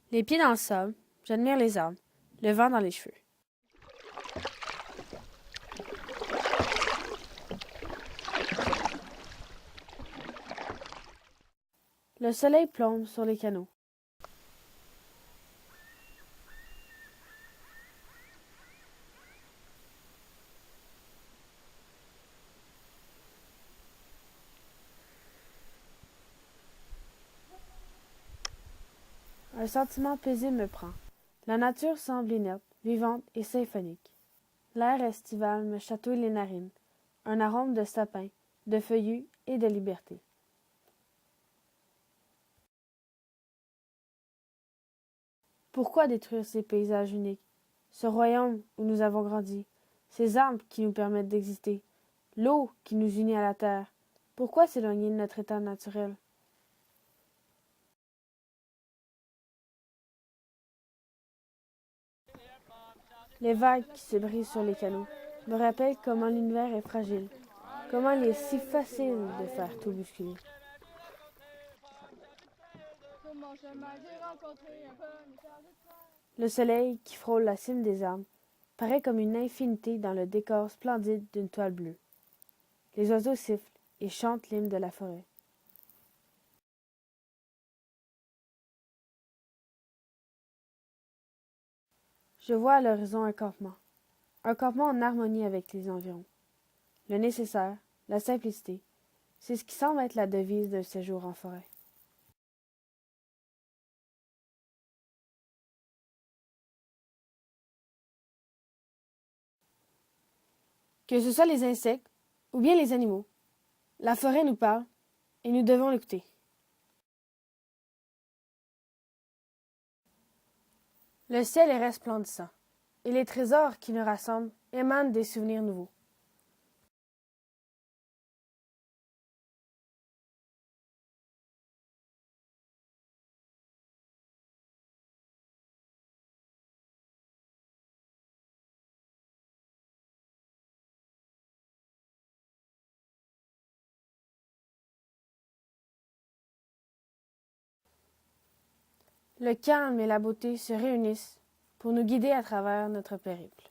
Les pieds dans le sable, j'admire les arbres, le vent dans les cheveux. Le soleil plombe sur les canaux. Un sentiment paisible me prend. La nature semble inerte, vivante et symphonique. L'air estival me chatouille les narines, un arôme de sapin, de feuillus et de liberté. Pourquoi détruire ces paysages uniques, ce royaume où nous avons grandi, ces arbres qui nous permettent d'exister, l'eau qui nous unit à la terre? Pourquoi s'éloigner de notre état naturel? Les vagues qui se brisent sur les canaux me rappellent comment l'univers est fragile, comment il est si facile de faire tout bousculer. Le soleil qui frôle la cime des arbres paraît comme une infinité dans le décor splendide d'une toile bleue. Les oiseaux sifflent et chantent l'hymne de la forêt. Je vois à l'horizon un campement en harmonie avec les environs. Le nécessaire, la simplicité, c'est ce qui semble être la devise d'un séjour en forêt. Que ce soit les insectes ou bien les animaux, la forêt nous parle et nous devons l'écouter. Le ciel est resplendissant et les trésors qui nous rassemblent émanent des souvenirs nouveaux. Le calme et la beauté se réunissent pour nous guider à travers notre périple.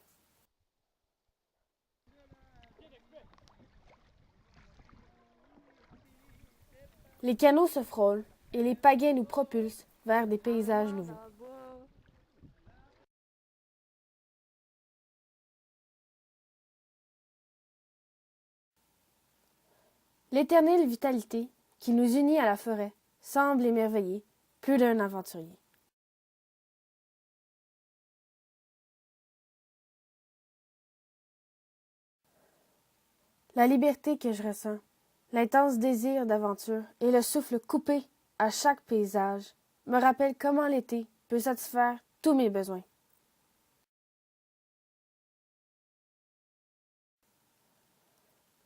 Les canaux se frôlent et les pagaies nous propulsent vers des paysages nouveaux. L'éternelle vitalité qui nous unit à la forêt semble émerveiller plus d'un aventurier. La liberté que je ressens, l'intense désir d'aventure et le souffle coupé à chaque paysage me rappellent comment l'été peut satisfaire tous mes besoins.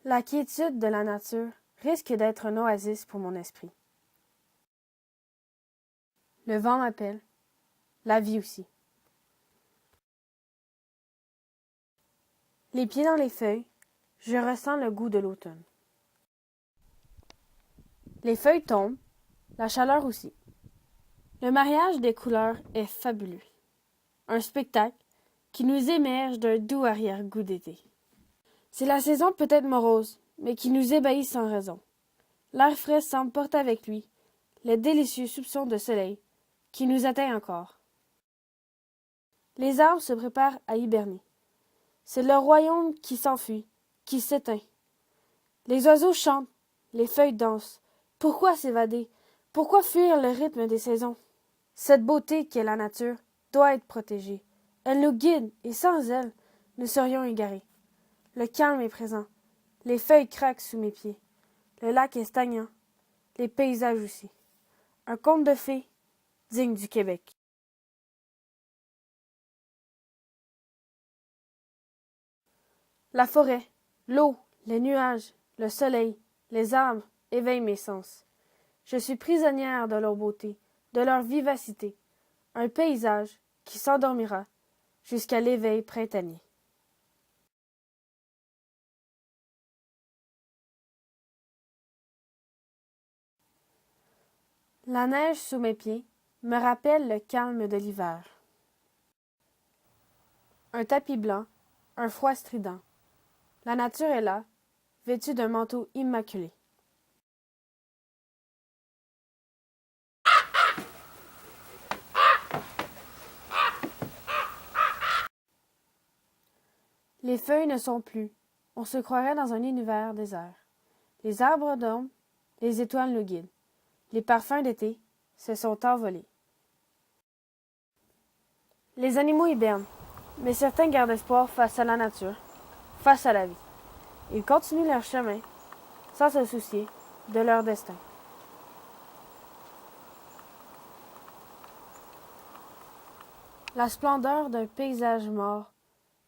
La quiétude de la nature risque d'être un oasis pour mon esprit. Le vent m'appelle, la vie aussi. Les pieds dans les feuilles, je ressens le goût de l'automne. Les feuilles tombent, la chaleur aussi. Le mariage des couleurs est fabuleux. Un spectacle qui nous émerge d'un doux arrière-goût d'été. C'est la saison peut-être morose, mais qui nous ébahit sans raison. L'air frais semble porter avec lui les délicieux soupçons de soleil qui nous atteignent encore. Les arbres se préparent à hiberner. C'est leur royaume qui s'enfuit, qui s'éteint. Les oiseaux chantent, les feuilles dansent. Pourquoi s'évader? Pourquoi fuir le rythme des saisons? Cette beauté qu'est la nature doit être protégée. Elle nous guide, et sans elle, nous serions égarés. Le calme est présent. Les feuilles craquent sous mes pieds. Le lac est stagnant. Les paysages aussi. Un conte de fées digne du Québec. La forêt, l'eau, les nuages, le soleil, les arbres éveillent mes sens. Je suis prisonnière de leur beauté, de leur vivacité. Un paysage qui s'endormira jusqu'à l'éveil printanier. La neige sous mes pieds me rappellent le calme de l'hiver. Un tapis blanc, un froid strident. La nature est là, vêtue d'un manteau immaculé. Les feuilles ne sont plus, on se croirait dans un univers désert. Les arbres dorment, les étoiles nous guident. Les parfums d'été se sont envolés. Les animaux hibernent, mais certains gardent espoir face à la nature, face à la vie. Ils continuent leur chemin, sans se soucier de leur destin. La splendeur d'un paysage mort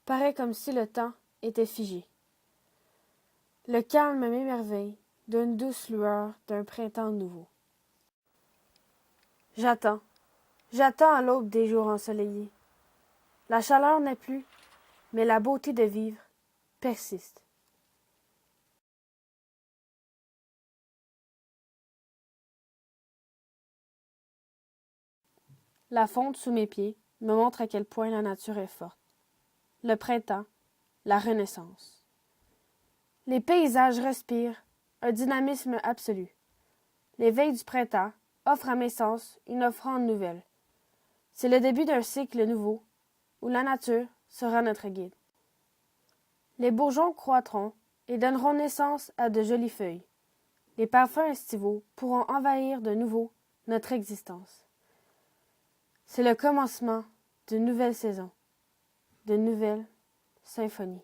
paraît comme si le temps était figé. Le calme m'émerveille d'une douce lueur d'un printemps nouveau. J'attends à l'aube des jours ensoleillés. La chaleur n'est plus, mais la beauté de vivre persiste. La fonte sous mes pieds me montre à quel point la nature est forte. Le printemps, la renaissance. Les paysages respirent un dynamisme absolu. L'éveil du printemps offre à mes sens une offrande nouvelle. C'est le début d'un cycle nouveau où la nature sera notre guide. Les bourgeons croîtront et donneront naissance à de jolies feuilles. Les parfums estivaux pourront envahir de nouveau notre existence. C'est le commencement d'une nouvelle saison, de nouvelles symphonies.